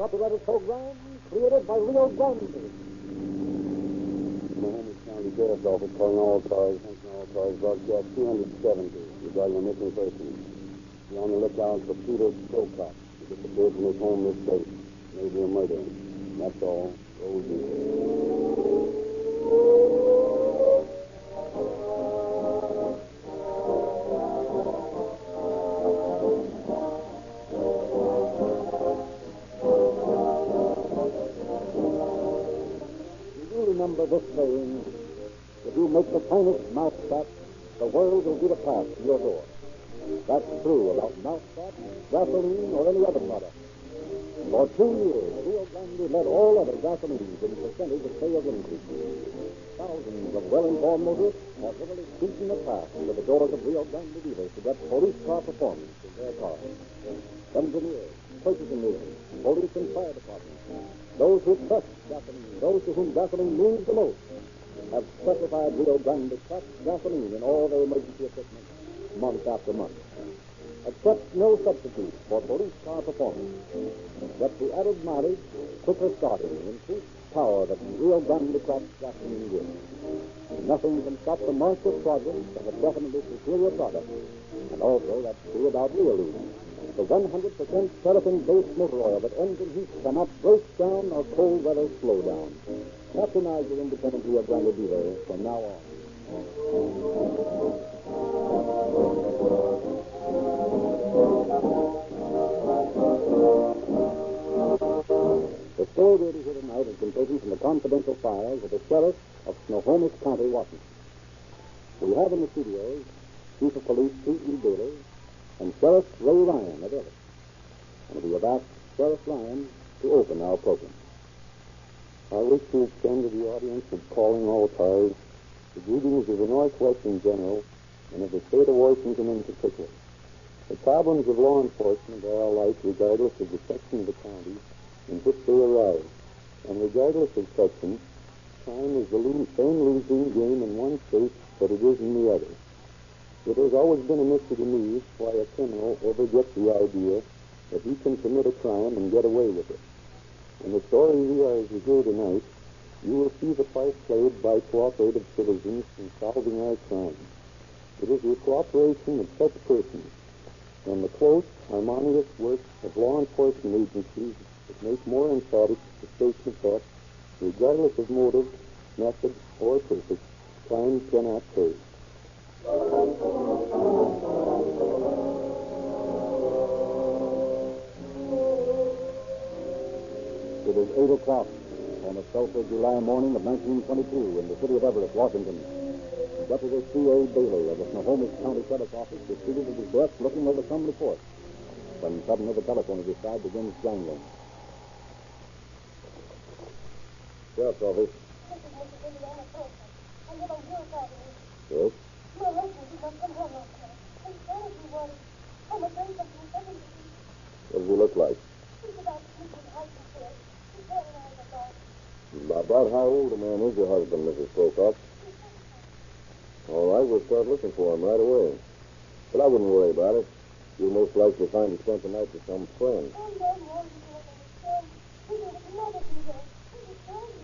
copyrighted program created by Rio Grande. Miami County Sheriff's Office calling all cars, attention all cars, broadcast 270 regarding a missing person. Be on the lookout for Peter Silcock. He disappeared from his home this day. Maybe a murder. That's all. Roll Remember this saying, if you make the finest mousetrap, the world will give a pass to your door. That's true about mousetrap, gasoline, or any other product. For 2 years, Rio Grande led all other gasolines in percentage of sales increase. Thousands of well-informed motorists have literally beaten a path to the doors of Rio Grande dealers to get police car performance in their cars. Engineers, purchasing agents, police and fire departments, those who trust gasoline, those to whom gasoline means the most, have specified Rio Grande cracked gasoline in all their emergency equipment month after month. Except no substitute for police car performance. Yet the added mileage, quicker starting, increased power that Rio Grande cracked gasoline gives. Nothing can stop the march of progress of a definitely superior product. And also that's true about Realine, the 100% paraffin-based motor oil that engine heat cannot break down or cold weather slow down. Patronize your independent Rio Grande dealer from now on. The story we'll be here tonight has been taken from the confidential files of the sheriff of Snohomish County, Washington. We have in the studios Chief of Police C.E. Bailey and Sheriff Ray Ryan of Everett. And we have asked Sheriff Ryan to open our program. I wish to extend to the audience of Calling All Cars the greetings of the Northwest in general and of the state of Washington in particular. The problems of law enforcement are alike regardless of the section of the county in which they arise, and regardless of section, crime is the same losing game in one state that it is in the other. It has always been a mystery to me why a criminal ever gets the idea that he can commit a crime and get away with it. In the story we are to hear tonight, you will see the part played by cooperative citizens in solving our crime. It is the cooperation of such persons and the close, harmonious work of law enforcement agencies that make more emphatic the statement that, regardless of motive, method, or purpose, crime cannot pay. It is 8 o'clock on a sultry July morning of 1922 in the city of Everett, Washington. Deputy C.A. Bailey of the Snohomish County Sheriff's Office is seated at his desk looking over some report. When suddenly the telephone at his side begins jangling. Sheriff's Office. This is Mrs. William N Robson. I live on Hill Avenue. Yes? Your husband did not come home last night. And Spanish he was. I'm afraid something happened to him. What does he look like? He's about sleeping house and said. He's telling us about. About how old a man is your husband, Mrs. Pocock? All right, we'll start looking for him right away. But I wouldn't worry about it. You'll most likely find he spent the night with some friend. Oh, no, you don't understand. He did it another few days. He was crazy.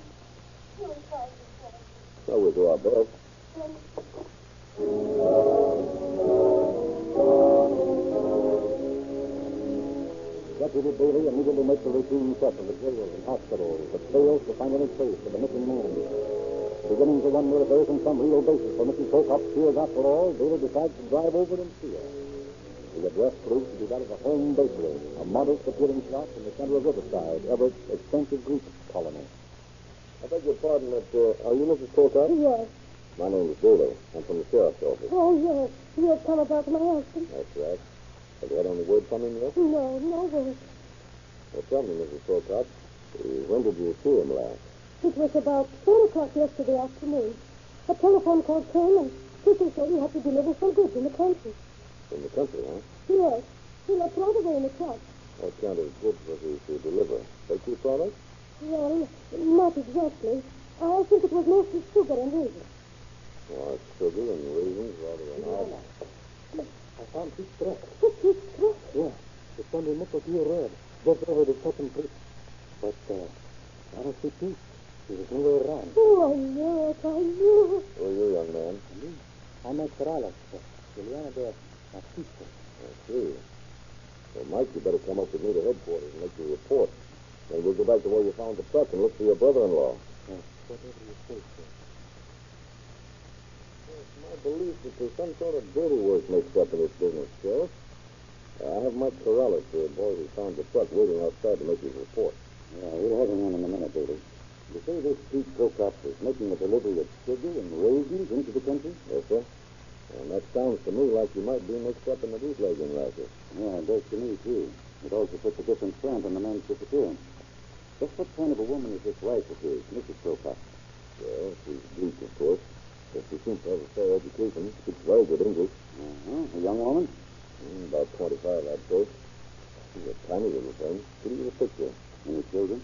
He was crazy for him. So we'll do our best. Deputy Bailey immediately makes a routine check of the jails and hospitals, but fails to find any trace of the missing man. Beginning to wonder if there isn't some real basis for Mrs. Pocock's fears after all, Bailey decides to drive over and see her. The address proves to be that of a home bakery, a modest appearing shop in the center of Riverside, Everett's expensive Greek colony. I beg your pardon, are you Mrs. Pocock? Yes. My name is Bailey. I'm from the sheriff's office. Oh, yes. You have come about my husband. That's right. Have you had any word from him yet? No, no word. Well, tell me, Mrs. Pocock, when did you see him last? It was about 10 o'clock yesterday afternoon. A telephone call came and people said he had to deliver some goods in the country. In the country, huh? Yes. He left right away in the truck. What kind of goods was he to deliver? Bakery products? Well, not exactly. I think it was mostly sugar and raisins. Oh, sugar and raisins, rather than odd. I found his dress. His dress? Yeah. It's on the nickel here red. Just over the second place. But, I don't see Pete. He was nowhere around. Oh, I knew it. I knew it. Who are you, young man? I'm Mike Corrales, Juliana de Batista. I see. Well, Mike, you better come up with me to headquarters and make your report. Then we'll go back to where you found the truck and look for your brother-in-law. Whatever you say, sir. It's my belief that there's some sort of dirty work mixed up in this business, Sheriff. I have Mike Corrales, the boy who found the truck, waiting outside to make his report. Yeah, we'll have him in a minute, David. You say this Pete Prokop is making a delivery of sugar and raisins into the country? Yes, sir. And that sounds to me like you might be mixed up in the bootlegging racket. Yeah, it does to me, too. It also puts a different stamp on the man's disappearance. Just what kind of a woman is this wife of his, Mrs. Prokop? Well, she's Greek, of course. But she seems to have a fair education. Speaks very good English. Uh-huh. A young woman? About 25, I'd say. She's a tiny little thing. Pretty little picture. Any children?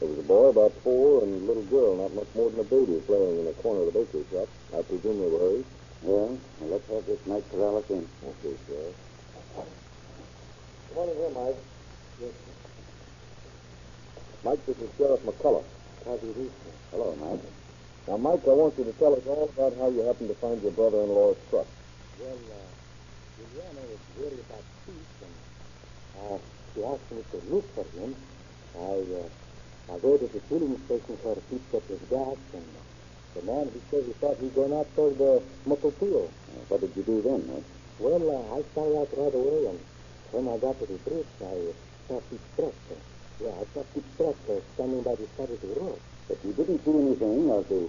There was a boy about 4 and a little girl, not much more than a baby, playing in the corner of the bakery shop. I presume they were hers. Yeah. Well, let's have this Mike Corrales in. Okay, sir. Come on in here, Mike. Yes, sir. Mike, this is Sheriff McCullough. How do you do, sir? Hello, Mike. Now, Mike, I want you to tell us all about how you happened to find your brother-in-law's truck. Well, Juliana was worried about Pete, and she asked me to look for him. I go to the filling station where Pete got his gas, and the man, he said he thought he'd gone out toward the Motopio. What did you do then, Mike? Well, I started out right away, and when I got to the bridge, I saw Pete's truck. Yeah, I saw Pete's truck standing by the side of the road. But you didn't see anything of the...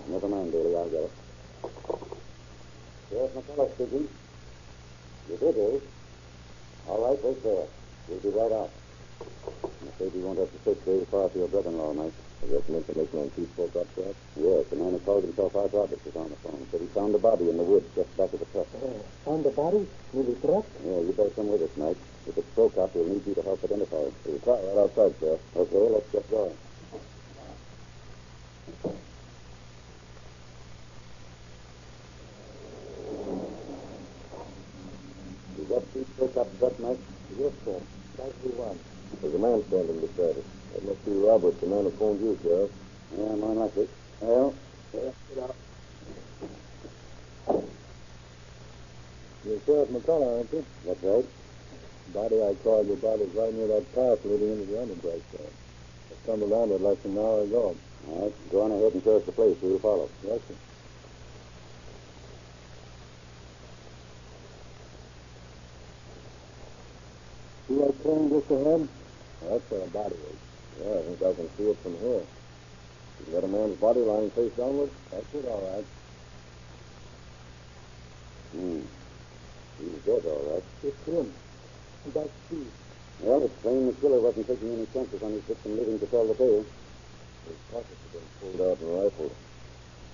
Never mind, Daly, I'll get it. Sheriff McCullough speaking. You did, eh? All right, wait there. We'll be right out. I'm afraid you won't have to search very far for your brother-in-law, Mike. I got some information on Pete Prokop's truck. Yes, the man who called himself Art Roberts is on the phone. Said he found a body in the woods just back of the truck. Found a body? Near the truck? Yeah, you better come with us, Mike. If it's Prokop, we'll need you to help identify it. There's a car right outside, sir. Okay, let's get going. You got Pete Prokop's truck, Mike? Yes, sir. That's the one. There's a man standing beside it. That must be Robert, the man who phoned you, Sheriff. Yeah, more likely. Well, get out. You're Sheriff McCullough, aren't you? That's right. Body I called your body's right near that path leading into the underbrush there. I stumbled down it less than an hour ago. All right, go on ahead and show us the place. We'll follow. Yes, sir. See that train just ahead? That's where a body is. Yeah, I think I can see it from here. You got a man's body lying face downward? That's it, all right. He's dead, all right. It's him. That's Pete. Well, it's plain the killer wasn't taking any chances on his victim living to tell the tale. His pockets have been pulled out and rifled.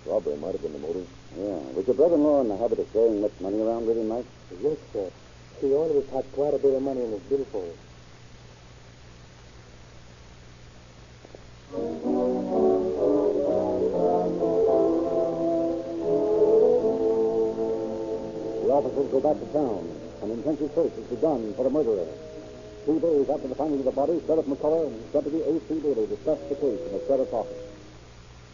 Robbery might have been the motive. Yeah. Was your brother-in-law in the habit of carrying much money around with him, Mike? Yes, sir. He always had quite a bit of money in his billfold. The officers go back to town. An intensive search is begun for the murderer. 2 days after the finding of the body, Sheriff McCullough and Deputy A.C. Daly discussed the case in the sheriff's office.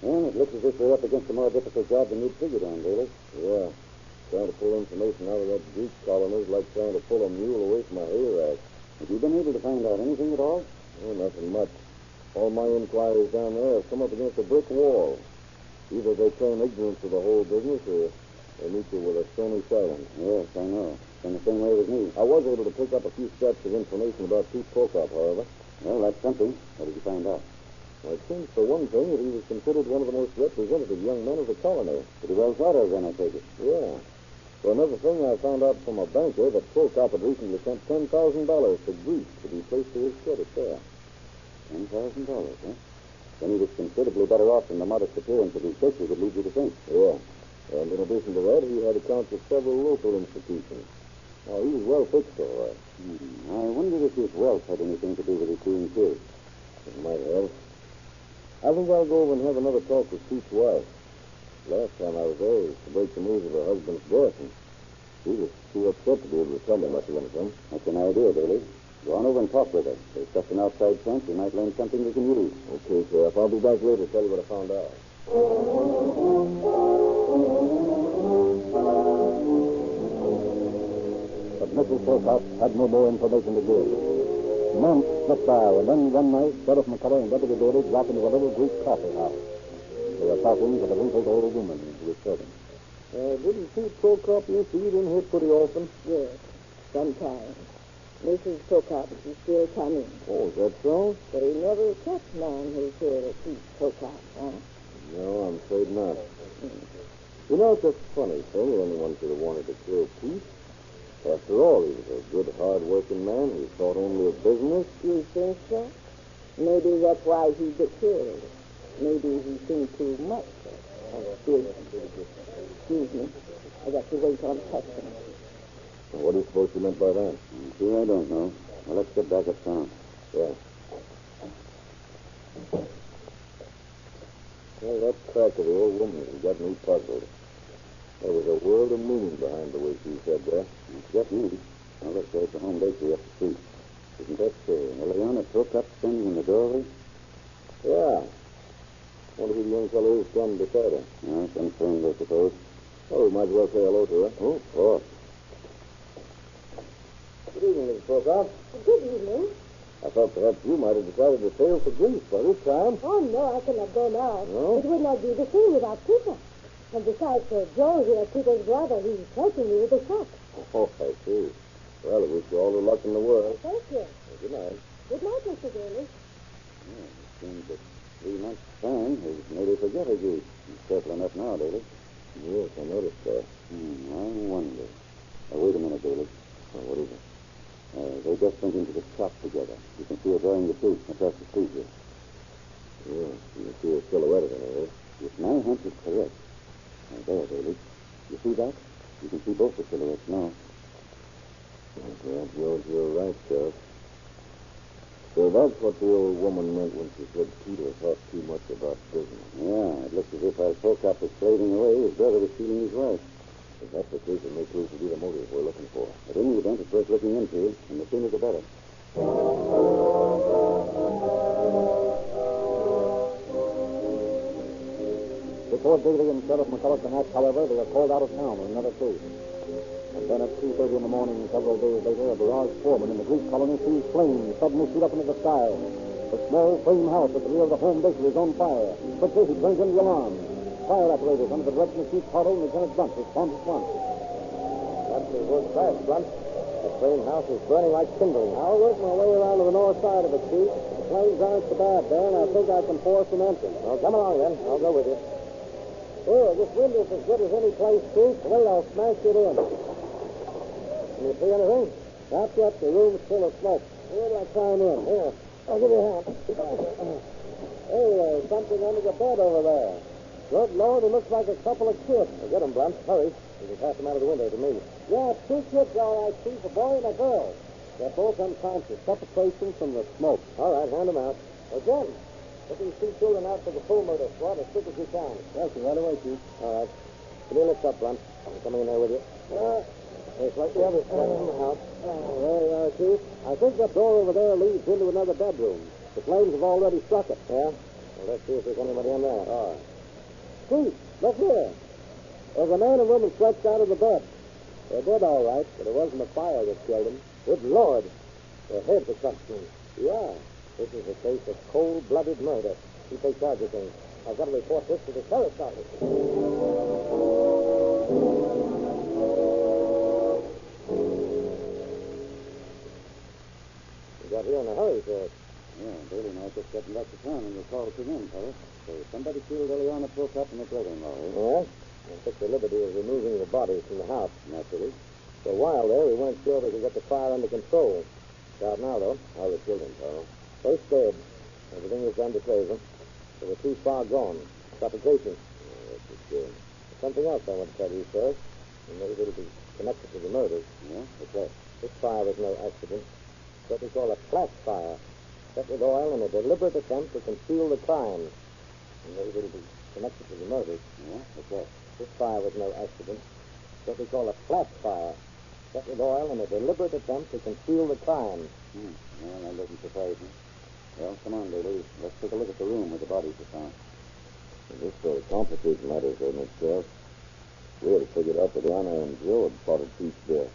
Well, it looks as if we're up against a more difficult job than you'd figured on, Daly. Yeah. Trying to pull information out of that Greek colony is like trying to pull a mule away from a hay rack. Have you been able to find out anything at all? Oh, nothing much. All my inquiries down there have come up against a brick wall. Either they claim ignorance of the whole business or they meet you with a stony silence. Yes, I know. It's been the same way with me. I was able to pick up a few scraps of information about Pete Prokop, however. Well, that's something. What did you find out? Well, it seems, for one thing, that he was considered one of the most representative young men of the colony. Pretty well thought of, then, I take it. Yeah. For another thing, I found out from a banker that Prokop had recently sent $10,000 to Greece to be placed to his credit there. $10,000, huh? Then he was considerably better off than the modest appearance of his picture would lead you to think. Yeah. And in addition to that, he had accounts with several local institutions. Now, he was well fixed, all right. I wonder if his wealth had anything to do with his being killed. It might have. I think I'll go over and have another talk with Pete's wife. Last time I was there, it was to break the news of her husband's death, and she was too upset to be able to tell me much of anything. That's an idea, Daly. Go on over and talk with her. There's just an outside chance you might learn something you can use. Okay, Sheriff. I'll be back later to tell you what I found out. But Mrs. Philpott had no more information to give. Months slipped by, and then one night, Sheriff McCullough and Deputy Daly dropped into a little Greek coffee house. They were talking to the wrinkled old woman who was serving. Didn't Pete Prokop used to eat in here pretty often? Yes, sometimes. Mrs. Prokop is still coming. Oh, is that so? But he never catch man who's here at Pete Prokop, huh? No, I'm afraid not. You know, it's a funny thing that anyone should have wanted to kill Pete. After all, he was a good, hard-working man who thought only of business. You think so? Maybe that's why he got killed. Maybe he seen too much. Excuse me. I got to wait on customers. What do you suppose you meant by that? See, I don't know. Well, let's get back uptown. Yeah. Well, that crack of the old woman has got me puzzled. There was a world of meaning behind the way she said that. Just me. Now, look, there's the home bakery up the street. Isn't that Eliana Prokop standing in the doorway? Yeah. Wonder who the young fellow is standing beside her. Yeah, some friend, I suppose. Oh, we might as well say hello to her. Oh, of course. Good evening, Mrs. Prokop. Good evening. I thought perhaps you might have decided to sail for Greece by this time. Oh, no, I cannot go now. No? It would not be the same without Peter. And besides, Joe here, Peter's brother, he's helping me with the shop. Oh, I see. Well, I wish you all the luck in the world. Thank you. Well, good night. Good night, Mr. Daly. Yeah, it seems that 3 months' time has made her forget her Greece. She's careful enough now, Daly. Yes, I noticed that. I wonder. Wait a minute, Daly. Oh, what is it? They just went into the shop together. You can see her drawing the suit across the street here. Yeah, you can see a silhouette of it, eh? If my hunch is correct. There, Daly. You see that? You can see both the silhouettes now. Perhaps you're right, Sheriff. So that's what the old woman meant when she said Peter thought too much about business. Yeah, it looks as if our Prokop was slaving away. His brother was stealing his wife. If that's the case, it may prove to be the motive we're looking for. But in the event, it's worth looking into, and the sooner the better. Before Daly and Sheriff McCullough can act, however, they are called out of town on another case. And then at 2:30 in the morning, several days later, a barrage foreman in the Greek colony sees flames suddenly shoot up into the sky. The small frame house at the rear of the home bakery is on fire. Quickly, he turns in the alarm. Fire operators under the direction of Chief Carter and Lieutenant Blunt respond at once. That's the work fast, Blunt. The frame house is burning like kindling. I'll work my way around to the north side of it, Chief. The flames aren't so bad there, and I think I can force an entrance. Well, come along, then. I'll go with you. Here, this window's as good as any place, Chief. Wait, I'll smash it in. Can you see anything? Not yet. The room's full of smoke. Where do I climb in? Here. I'll give you a hand. Hey, there's something under the bed over there. Good Lord, it looks like a couple of kids. Well, get them, Blunt. Hurry. You can pass them out of the window to me. Yeah, 2 kids, all right, Chief. A boy and a girl. They're both unconscious. Suffocation from the smoke. All right, hand them out. Again. Get these 2 children out to the full murder squad as quick as you can. Yes, right away, Chief. All right. Come here, lift up, Blunt. I'm coming in there with you. It's like the others in the house. There you are, Chief. I think that door over there leads into another bedroom. The flames have already struck it. Yeah? Well, let's see if there's anybody in there. All right. Chief, look here. There's a man and woman stretched out of the bed. They're dead, all right, but it wasn't the fire that killed them. Good Lord. Their heads are cut through. Yeah. This is a case of cold-blooded murder. You take charge of things. I've got to report this to the sheriff's office. You got here in a hurry, sir. Yeah, Daly and I just getting back to town and your call came in, fella. So somebody killed Eliana Prokop and her brother-in-law, eh? Yes? I took the liberty of removing the bodies from the house. Naturally. For a while there, we weren't sure we could get the fire under control. It's out now, though. How they killed him, Carl. Both dead. Everything was done to save them. They were too far gone. Suffocation. Oh, that's a shame. There's something else I want to tell you, sir. And maybe it'll be connected to the murders. Yeah? What's that? This fire was no accident. It's what we call a flash fire. Set with oil in a deliberate attempt to conceal the crime. And maybe it'll be connected to the murders. Yeah? What's that? This fire was no accident. It's what we call a flash fire. Set with oil in a deliberate attempt to conceal the crime. Well, that doesn't surprise me. Well, come on, Bailey. Let's take a look at the room where the bodies are found. This complicates matters, doesn't it, Sheriff? We had figured out that Anna and Joe had plotted Pete's death.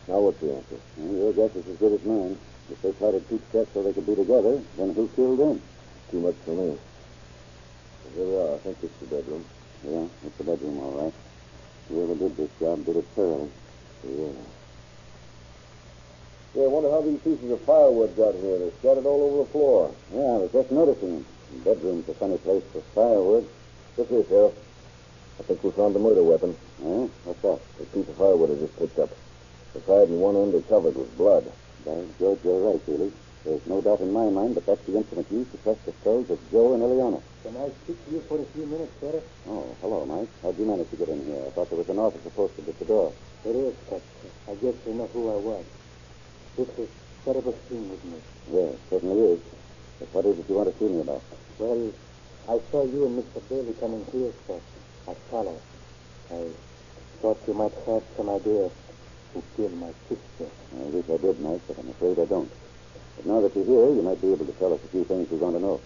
Now what's the answer? Well, your guess is as good as mine. If they plotted Pete's death so they could be together, then who killed them? Too much for me. Here we are. I think it's the bedroom. Yeah, it's the bedroom, all right. Whoever did this job did it thoroughly. Yeah. I wonder how these pieces of firewood got here. They're scattered all over the floor. Yeah, I was just noticing. The bedroom's a funny place for firewood. Look here, Sheriff. I think we found the murder weapon. Yeah? What's that? This piece of firewood I just picked up. The side and one end are covered with blood. By George, you're right, Bailey. There's no doubt in my mind that that's the instrument used to crush the skulls of Joe and Ileana. Can I speak to you for a few minutes, Sheriff? Oh, hello, Mike. How'd you manage to get in here? I thought there was an officer posted at the door. There is, but I guess you know who I was. This is a terrible scene with me. Yes, certainly is. But what is it you want to see me about? Well, I saw you and Mr. Bailey coming here, sir. I followed. I thought you might have some idea who killed my sister. I wish I did, Mike, but I'm afraid I don't. But now that you're here, you might be able to tell us a few things we want to know.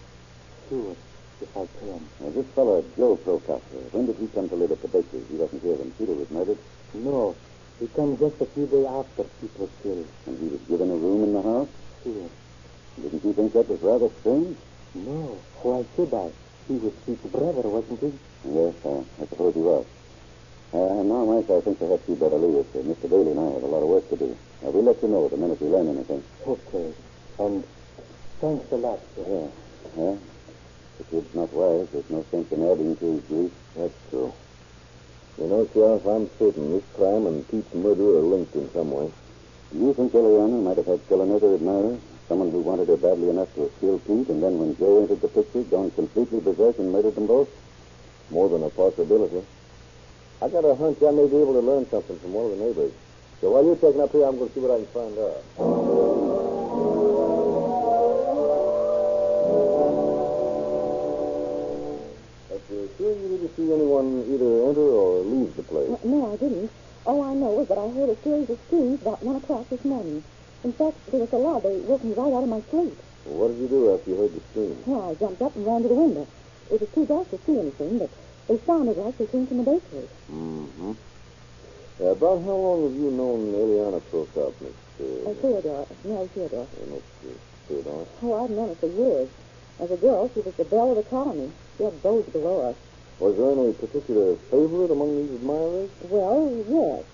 Sure, if I can. Now, this fellow, Joe Prokop, when did he come to live at the Bakers? He wasn't here when Peter was murdered. No, he came just a few days after Pete was killed. And he was given a room in the house? Sure. Didn't you think that was rather strange? No, why should I? He was Pete's brother, wasn't he? Yes, I suppose he was. Now, Mike, I think perhaps you'd better leave us. Mr. Bailey and I have a lot of work to do. We'll let you know the minute we learn anything. Okay. And thanks a lot, sir. Yeah. Well, if the kid's not wise, there's no sense in adding to his grief. That's true. You know, Sheriff, I'm certain this crime and Pete's murder are linked in some way. Do you think Ileana might have had still another admirer? Someone who wanted her badly enough to have killed Pete, and then when Joe entered the picture, gone completely berserk and murdered them both? More than a possibility. I got a hunch I may be able to learn something from one of the neighbors. So while you're checking up here, I'm going to see what I can find out. Sure you didn't see anyone either enter or leave the place? No, I didn't. All I know is that I heard a series of screams about 1 o'clock this morning. In fact, there was a loud. They woke me right out of my sleep. Well, what did you do after you heard the scream? Well, I jumped up and ran to the window. It was too dark to see anything, but they sounded like they came from the bakery. Mm-hmm. About how long have you known Ileana Prokop, Miss... Theodore. Mary Theodore. Miss Theodore? Oh, I've known her for years. As a girl, she was the belle of the colony. She had beaux below us. Was there any particular favorite among these admirers? Well, yes.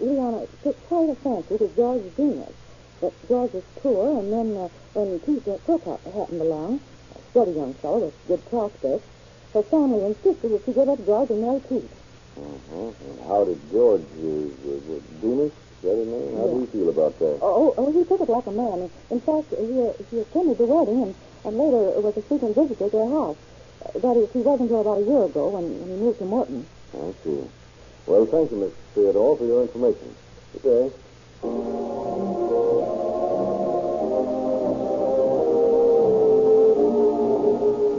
Ileana took quite a fancy to George Venus. But George was poor, and then when Pete Prokop happened along, a steady young fellow with good prospects, her family insisted that she give up George and marry Pete. Uh-huh. And how did George, Venus, is that his name? How do you feel about that? Oh, he took it like a man. In fact, he attended the wedding and later was a frequent visitor to their house. That is, he wasn't here about a year ago when he moved to Morton. I see. Well, thank you, Miss Theodore, for your information. Good day.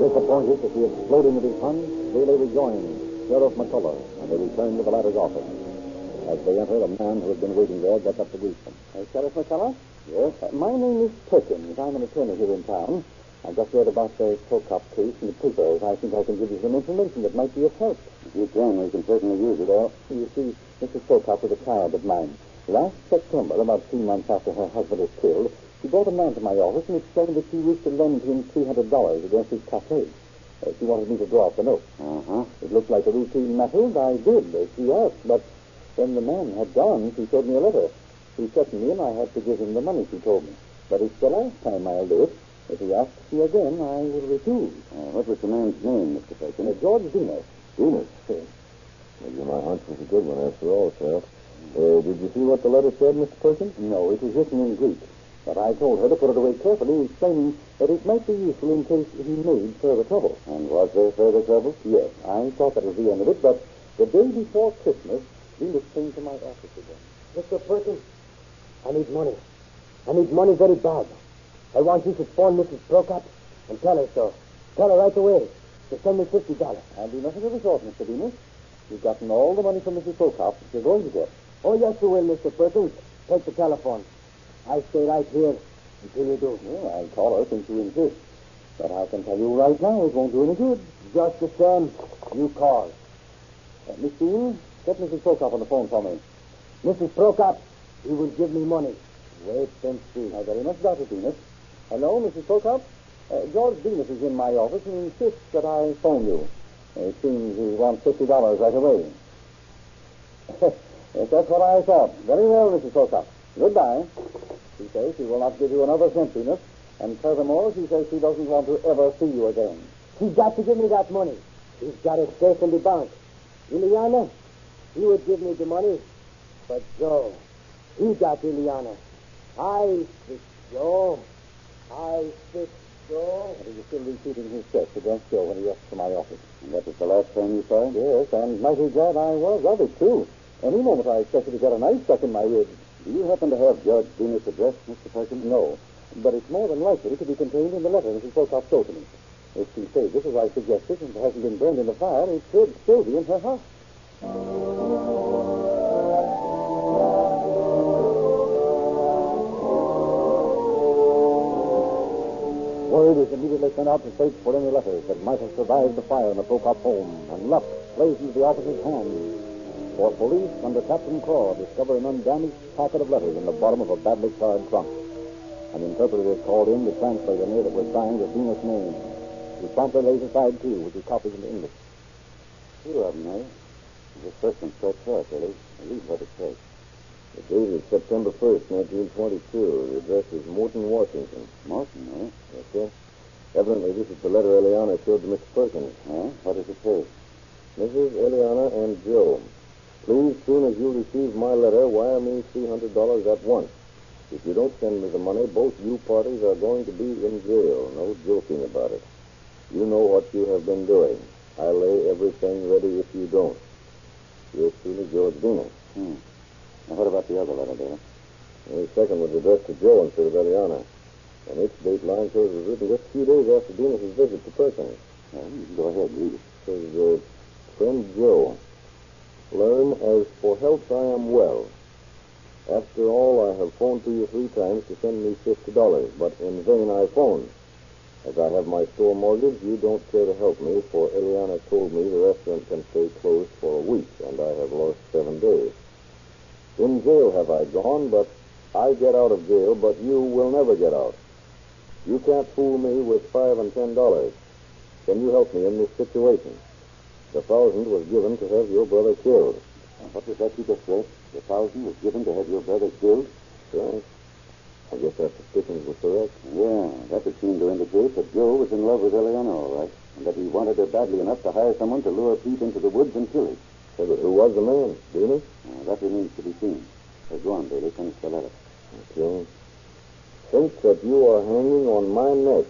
Disappointed at the exploding of his funds, Bailey rejoined Sheriff McCullough, and they returned to the latter's office. As they entered, a man who had been waiting there got up to greet them. Sheriff McCullough? Yes? My name is Perkins. I'm an attorney here in town. I just read about the Prokop case in the papers. I think I can give you some information that might be of help. If you can, we can certainly use it all. You see, Mrs. Prokop was a client of mine. Last September, about 3 months after her husband was killed, she brought a man to my office and explained that she wished to lend him $300 against his cafe. She wanted me to draw up the note. Uh-huh. It looked like a routine matter, and I did, as she asked. But when the man had gone, she showed me a letter. He threatened me, and I had to give him the money, she told me. But it's the last time I'll do it. If he asks me again, I will refuse. What was the man's name, Mr. Perkins? George Venus. Venus? Well, my hunch was a good one, after all, Sheriff. Did you see what the letter said, Mr. Perkins? No, it was written in Greek. But I told her to put it away carefully, explaining that it might be useful in case he made further trouble. And was there further trouble? Yes, I thought that was the end of it, but the day before Christmas, Venus came to my office again. Mr. Perkins, I need money. I need money very bad. I want you to phone Mrs. Prokop and tell her so. Tell her right away to send me $50. I'll do nothing of the sort, Mr. Venus. You've gotten all the money from Mrs. Prokop that you're going to get. Oh, yes, you will, Mr. Perkins. Take the telephone. I stay right here until you do. Well, I'll call her since you insist. But I can tell you right now it won't do any good. Just the same, you call. Miss Dean, get Mrs. Prokop on the phone for me. Mrs. Prokop, he will give me money. Wait and see. How very much Dr. Venus. Hello, Mrs. Prokop? George Venus is in my office and insists that I phone you. It seems he wants $50 right away. Yes, that's what I thought. Very well, Mrs. Prokop. Goodbye. She says she will not give you another cent, Venus. And furthermore, she says she doesn't want to ever see you again. He's got to give me that money. He's got it safe in the bank. Ileana, he would give me the money. But Joe, he got Ileana. I fix Joe. I fix Joe. And he was still repeating his threats against Joe when he left for my office. And that was the last time you saw him? Yes, and mighty glad I was of it, too. Any moment I expected to get a knife stuck in my ribs. Do you happen to have George Venus' address, Mr. Perkins? No. But it's more than likely to be contained in the letter Mrs. Prokop showed to me. If she says this as I suggested and hasn't been burned in the fire, it should still be in her house. Word is immediately sent out to search for any letters that might have survived the fire in the Prokop home, and luck plays into the officer's hands. For police, under Captain Claw, discover an undamaged packet of letters in the bottom of a badly charred trunk. An interpreter is called in to translate a note that was signed with Venus' name. He promptly lays aside two, which he copies into English. Two of them, eh? The first one starts out, Billy. Read what it says. The date is September 1st, 1922. The address is Morton, Washington. Morton, eh? Yes, sir. Evidently, this is the letter Eliana showed to Mr. Perkins. Huh? What does it say? Mrs. Eliana and Joe, please, soon as you receive my letter, wire me $300 at once. If you don't send me the money, both you parties are going to be in jail. No joking about it. You know what you have been doing. I'll lay everything ready if you don't. Yours truly, George Venus. Now, what about the other letter, David? The second was addressed to Joe instead of Eliana. And its date line shows it was written just a few days after Venus' visit to Perkins. You can go ahead, read it. It says, Friend Joe, learn as for health I am well. After all, I have phoned to you 3 times to send me $50, but in vain I phoned. As I have my store mortgage, you don't care to help me, for Eliana told me the restaurant can stay closed for a week, and I have lost 7 days. In jail have I gone, but I get out of jail, but you will never get out. You can't fool me with $5 and $10. Can you help me in this situation? The $1,000 was given to have your brother killed. What was that you just said? The $1,000 was given to have your brother killed? Yes. I guess that suspicion was correct. Yeah, that would seem to indicate that Joe was in love with Eliana, all right, and that he wanted her badly enough to hire someone to lure Pete into the woods and kill him. So, but who was the man? Venus? That remains to be seen. Go on, Bailey. Finish the letter. Okay. Think that you are hanging on my neck.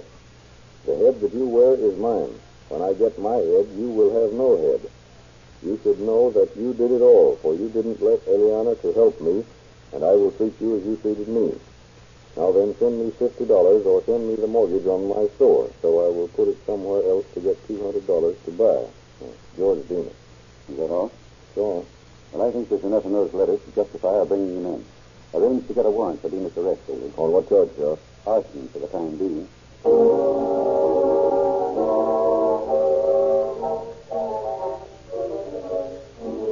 The head that you wear is mine. When I get my head, you will have no head. You should know that you did it all, for you didn't let Eliana to help me, and I will treat you as you treated me. Now then, send me $50 or send me the mortgage on my store, so I will put it somewhere else to get $200 to buy. George Venus. Is that all? Sure. Well, I think there's enough in those letters to justify our bringing him in. Arrange to get a warrant for Venus' arrest, Bailey. On what charge, sir? Arson for the time being.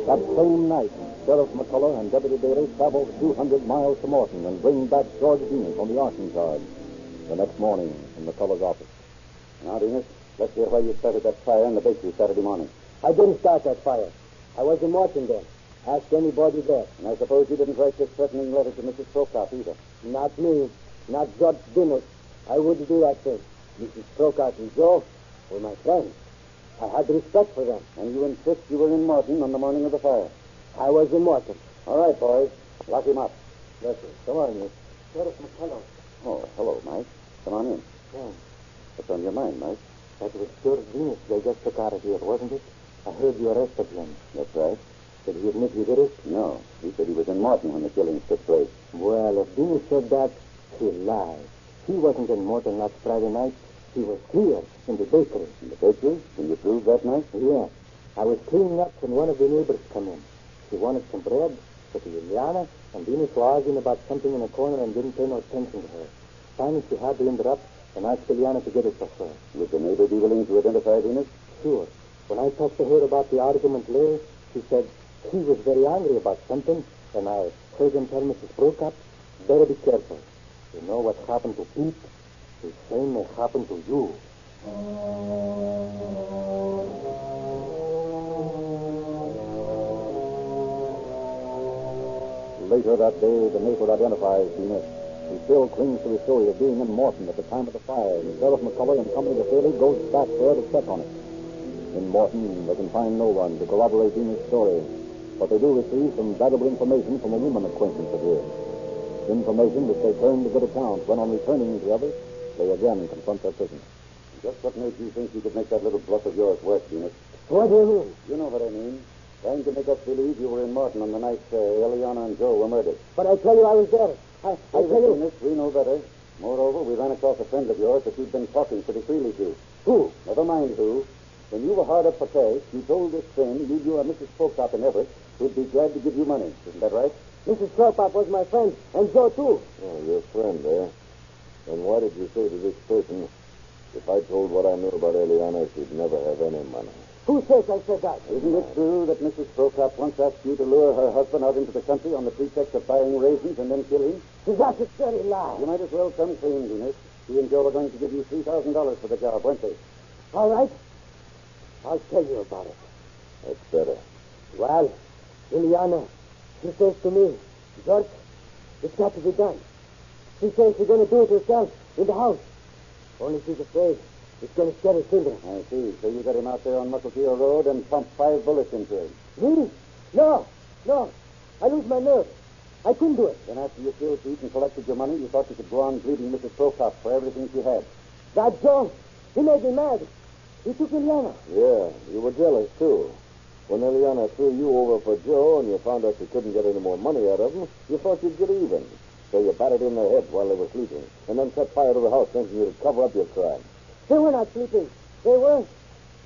That same night, Sheriff McCullough and Deputy Bailey traveled 200 miles to Morton and bring back George Venus on the arson charge. The next morning, in McCullough's office. Now, Venus, let's hear why you started that fire in the bakery Saturday morning. I didn't start that fire. I was in Morton then. Ask anybody there. And I suppose you didn't write this threatening letter to Mrs. Prokop either. Not me. Not George Venus. I wouldn't do that thing. Mrs. Prokop and Joe were my friends. I had respect for them. And you insist you were in Morton on the morning of the fire? I was in Morton. All right, boys. Lock him up. Yes, sir. Come on, Miss. Sheriff McCullough. Oh, hello, Mike. Come on in. Yeah. What's on your mind, Mike? That was George Venus they just took out of here, wasn't it? I heard you arrested him. That's right. Did he admit he did it? No. He said he was in Morton when the killings took place. Well, if Venus said that, he lied. He wasn't in Morton last Friday night. He was here in the bakery. In the bakery? Can you prove that night? Yeah. I was cleaning up when one of the neighbors come in. She wanted some bread, But Liliana and Venus were arguing about something in a corner and didn't pay no attention to her. Finally, she had to interrupt and asked Liliana to get it for her. Would the neighbor be willing to identify Venus? Sure. When I talked to her about the argument later, she said he was very angry about something, and I heard him tell Mrs. Prokop, better be careful. You know what happened to Pete? The same may happen to you. Later that day, the neighbor identifies Venus. He still clings to the story of being in Morton at the time of the fire. And Sheriff McCullough and company of Haley goes back there to check on it. In Morton, they can find no one to corroborate Venus' story, but they do receive some valuable information from a woman acquaintance of his. Information that they turn to good account when, on returning to others, they again confront their prisoner. Just what made you think you could make that little bluff of yours work, Venus? What do you mean? You know what I mean. Trying to make us believe you were in Morton on the night Eliana and Joe were murdered. But I tell you I was there. I tell you... Venus, we know better. Moreover, we ran across a friend of yours that you'd been talking pretty freely to. Who? Never mind who. When you were hard up for cash, you told this friend you and Mrs. Prokop in Everett would be glad to give you money. Isn't that right? Mrs. Prokop was my friend, and Joe, too. Oh, your friend, eh? And why did you say to this person, if I told what I knew about Eliana, she'd never have any money? Who says I said that? Isn't it true that Mrs. Prokop once asked you to lure her husband out into the country on the pretext of buying raisins and then kill him? That's a dirty lie. You might as well come clean, Venus. She and Joe were going to give you $3,000 for the job, weren't they? All right. I'll tell you about it. That's better. Well, Liliana, she says to me, George, it's got to be done. She says she's going to do it herself in the house. Only she's afraid it's going to scare his children. I see. So you got him out there on Musclefield Road and pumped 5 bullets into him. Really? No. I lose my nerve. I couldn't do it. Then after you killed Pete and collected your money, you thought you could go on bleeding Mrs. Prokop for everything she had. That Joe, he made me mad. He took Liliana. Yeah, you were jealous, too. When Eliana threw you over for Joe and you found out you couldn't get any more money out of them, you thought you'd get even. So you battered in their heads while they were sleeping, and then set fire to the house thinking you'd cover up your crime. They were not sleeping. They were.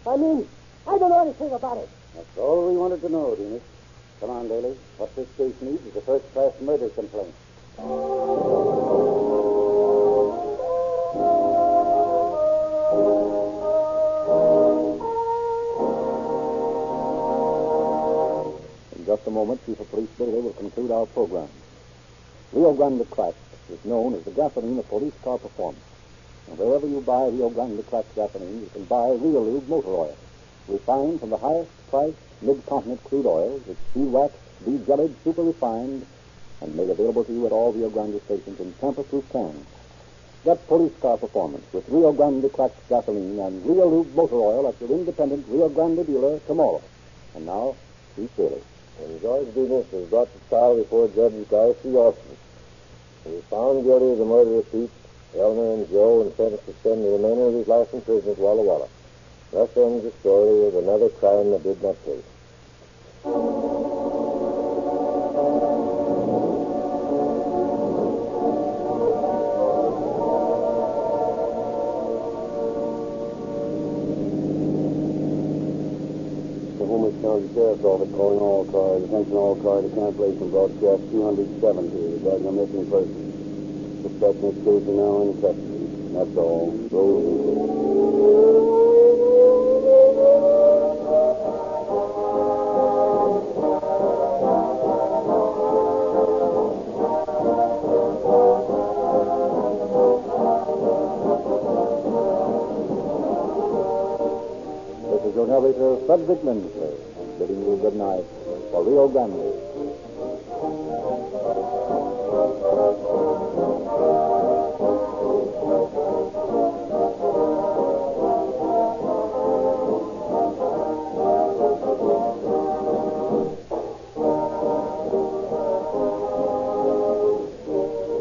I mean, I don't know anything about it. That's all we wanted to know, Venus. Come on, Daly. What this case needs is a first-class murder complaint. In just a moment, Chief of Police Bailey will conclude our program. Rio Grande Cracked is known as the gasoline of police car performance. And wherever you buy Rio Grande Cracked gasoline, you can buy Real Lube motor oil, refined from the highest priced mid-continent crude oils. It's de-waxed, de-jellied, super refined, and made available to you at all Rio Grande stations in tamper-proof cans. Get police car performance with Rio Grande Cracked gasoline and Real Lube motor oil at your independent Rio Grande dealer tomorrow. And now, Chief Bailey. And George Venus was brought to trial before Judge Garcia Austin. He was found guilty of the murder of Pete, Eleanor, and Joe, and sentenced to spend the remainder of his life in prison at Walla Walla. Thus ends the story of another crime that did not pay. County Sheriff's Office calling all cars. Attention all cars to cancellation broadcast 270 regarding a missing person. Suspect in this case are now in custody. That's all. This is your narrator, Frederick Lindsley, bidding you good night for Rio Grande.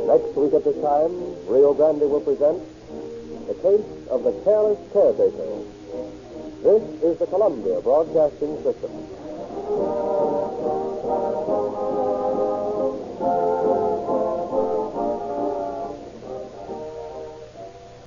Next week at this time, Rio Grande will present The Case of the Careless Caretaker. This is the Columbia Broadcasting System.